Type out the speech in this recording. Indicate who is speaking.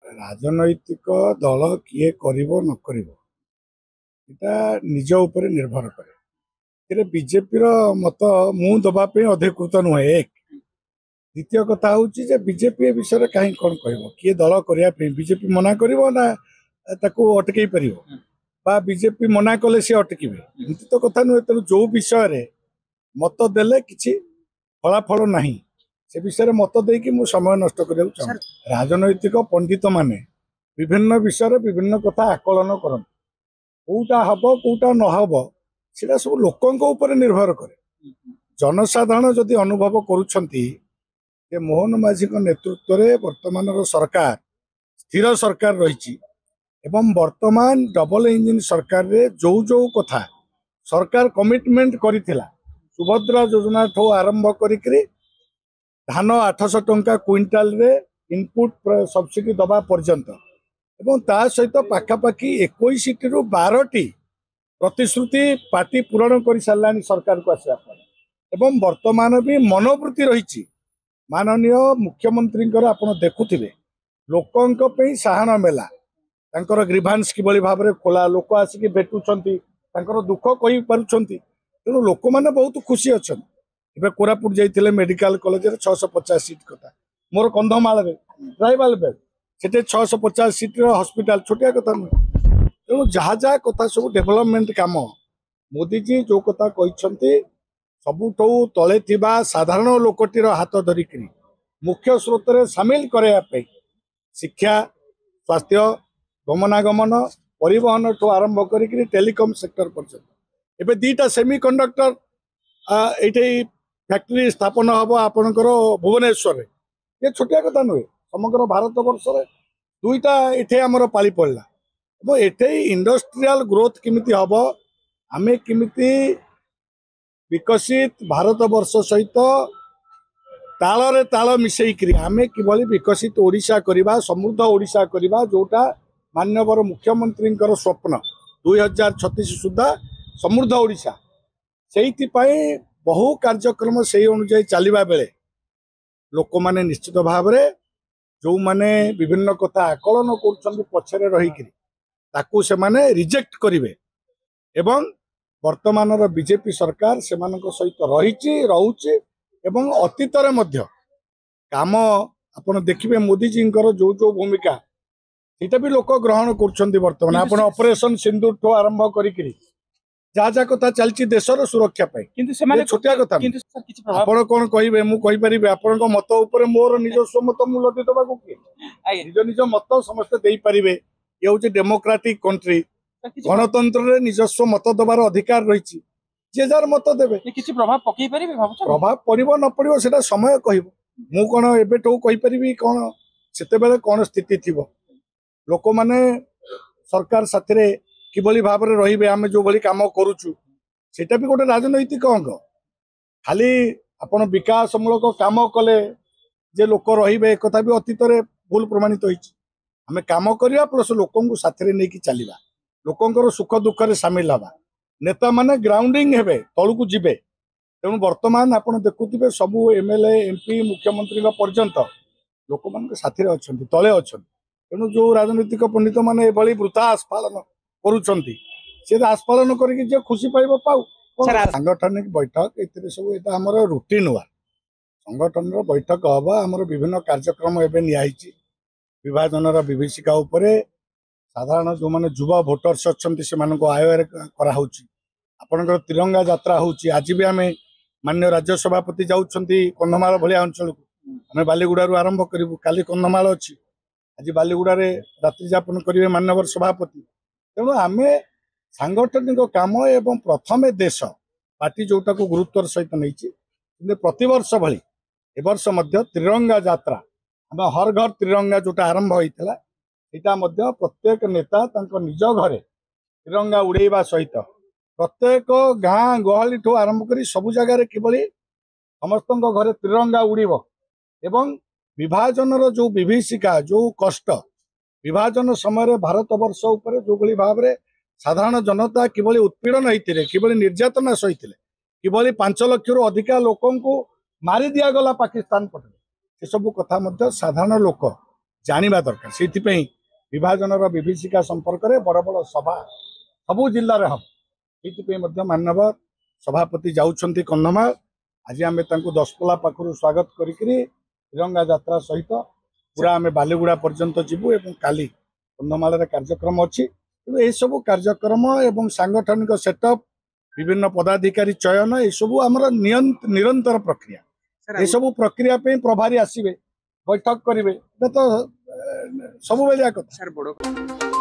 Speaker 1: राजनैतिक दल किए करिवो न करिवो एटा निज ऊपर निर्भर करे बीजेपी मत मु दबापी अधिकृत नुहे। एक द्वितीय कथा हूँ बीजेपी विषय कहीं कौन कह किए दल करने बीजेपी मना करिवो ना ताकू अटकई पार बा बीजेपी मना कले सी अटके एमती तो कथा नुहे। तेणु जो विषय मत देले किसी फलाफल ना से विषय मत देकी मु समय नष्ट करने चाहूँ। राजनैतिक पंडित माने विभिन्न विषय विभिन्न कथा आकलन कर कौटा हम कौटा नहब से सब लोकों ऊपर निर्भर करे। जनसाधारण जदि अनुभव करुछंती जे मोहन माझी नेतृत्व में वर्तमान सरकार स्थिर सरकार रही एवं वर्तमान डबल इंजिन सरकार रे जो जो कथा सरकार कमिटमेंट करिथिला सुभद्रा योजना ठो आरंभ करी धान 800 टंका क्विंटाल रे इनपुट सब्सिडी दबा पर्यंत एवं ता सहित पाखापाखि 21 रु 12 प्रतिश्रुति पार्टी पूरण कर सारानी सरकार को आसा एवं वर्तमान भी मनोवृत्ति रही माननीय मुख्यमंत्री आप देखुवे लोकों साहान मेला तांकर ग्रीभांस किभली भाव में खोला लोक आसिक भेटुंट दुख कही पार्टी तेणु लोक मैंने बहुत खुशी अच्छा। एवं कोरापुट जाइए मेडिकल कॉलेज 650 सीट कथा मोर कंधमाल ट्राइबाल बेल्ट से 650 सीट हॉस्पिटल छोटिया कथा नुहे। तेणु जहाँ जहाँ कथा सब डेवलपमेंट काम मोदीजी जो कथा कहते सबुठू तले थिबा साधारण लोकटीर हाथ धरिक मुख्य स्रोत में सामिल करने शिक्षा स्वास्थ्य गमनागमन परिवहन ठू आरंभ कर टेलीकॉम सेक्टर पर्यंत एवं 2टा सेमीकंडक्टर ये फैक्ट्री स्थापन हम आपणकर भुवनेश्वर ये छोटिया कथा नुहे। समग्र भारत वर्ष 2टा ये आमर पाली पड़ा एटे इंडस्ट्रियल ग्रोथ किमिति हम आमे किमिति विकसित भारत वर्ष सहित ताल ताल मिसेक आमे किभली विकसित ओडिशा करवा समृद्ध ओडिशा करवा जोटा माननीय मुख्यमंत्री स्वप्न 2036 सुधा समृद्ध ओडिशा से बहु कार्यक्रम से अनुजाई चलवा बेले लोक माने निश्चित भाव में जो माने विभिन्न कथा आकलन कर पछरे रहीकि से माने रिजेक्ट करेंगे एवं वर्तमान बीजेपी सरकार से सहित रही रोचे एवं अतीत काम आपड़ देखिए मोदीजी जो जो भूमिका सीटा भी लोक ग्रहण कर वर्तमान आप ऑपरेशन सिंदूर ठू आरंभ करी जहाँ जहाँ कथा चलती देशर सुरक्षा छोटिया कथा आप कौन कहे मुझे आपण मत उपर मोर निजस्व मत मु लदी दबा किए निज निज मत समस्ते दे पारे। ये हूँ डेमोक्रेटिक कंट्री गणतंत्र निजस्व मत दबार अधिकार रही जे जार मत देवे
Speaker 2: किसी प्रभाव पकई पारे
Speaker 1: प्रभाव पड़ो न पड़ो से समय कह मु कौन एबेठू कहीपरि कौन से कौन स्थिति थी लोक मैंने सरकार साथी किभली भाव में रही आम जो भली काम करुचु सेटा भी गोटे राजनैतिक अंग खाली आपण विकासमूलक काम कले जे लोक रे एक भी अतीत भूल प्रमाणित होमें काम करवा प्लस लोक साथी नहीं चलवा लोकंर सुख दुख सामिल हवा नेता माने ग्राउंडिंग हेबे तलू जीवे। तेणु वर्तमान आप देखुवे सबू एमएलए एमपी मुख्यमंत्री पर्यंत लोक मान साथी अच्छा तले अच्छा। तेणु जो राजनीतिक पंडित मैंने वृथा आस्फालन करुँच आस्फालन कर खुशी पाइब पाऊ सांगठनिक बैठक ये सब ये आम रुटीन हुआ संगठन बैठक हम आम विभिन्न कार्यक्रम एवं नियाई विभाजन विभीषिका साधारण जो मैंने युवा भोटर्स अच्छा से आयोजन करापर तिरंगा यात्रा होची आज भी आम माननीय राज्य सभापति जाऊँगी कंधमाल भाया अंचल को आम बालीगुड़ा आरंभ करूँ काली कंधमाल अच्छी आज बालीगुड़ा रात्रि यापन करेंगे माननीय सभापति। तेणु आम सांगठनिक काम एवं प्रथमे देश पार्टी जोटा को गुरुत्वर सहित नहीं प्रतिवर्ष भली ए वर्ष त्रिरंगा यात्रा आम हर घर त्रिरंगा जोटा आरंभ होता यहाँ प्रत्येक नेता निज घरे तिरंगा उड़ेवा सहित प्रत्येक गाँ गहली ठू आरंभ कर सबु जगार किभली समस्त घरे तिरंगा उड़ीब एवं विभाजन जो विभीषिका जो कष्ट विभाजन समय भारत वर्ष उपर जो भली भाव में साधारण जनता किभली उत्पीड़न होते किभली निर्यातना सही किभली 5 लाख रु अधिका लोक मारी दिगला पाकिस्तान पटे से सब कथा साधारण लोक जानिबा दरकार से विभाजन विभीषिका संपर्क में बड़ बड़ सभा सबू जिले में हम ये मानव सभापति जाऊँच कंधमाल आज आम दशपल्ला पाखु स्वागत करी तिरंगा यात्रा सहित पूरा आम बालीगुड़ा पर्यंत जीवु एवं काली कंधमाल कार्यक्रम अच्छी ये सब कार्यक्रम एवं सांगठनिक सेटअप विभिन्न पदाधिकारी चयन ये सब आमर निरंतर प्रक्रिया ये सब प्रक्रिया प्रभारी आसवे बैठक करेंगे तो सब बेलिया कथा।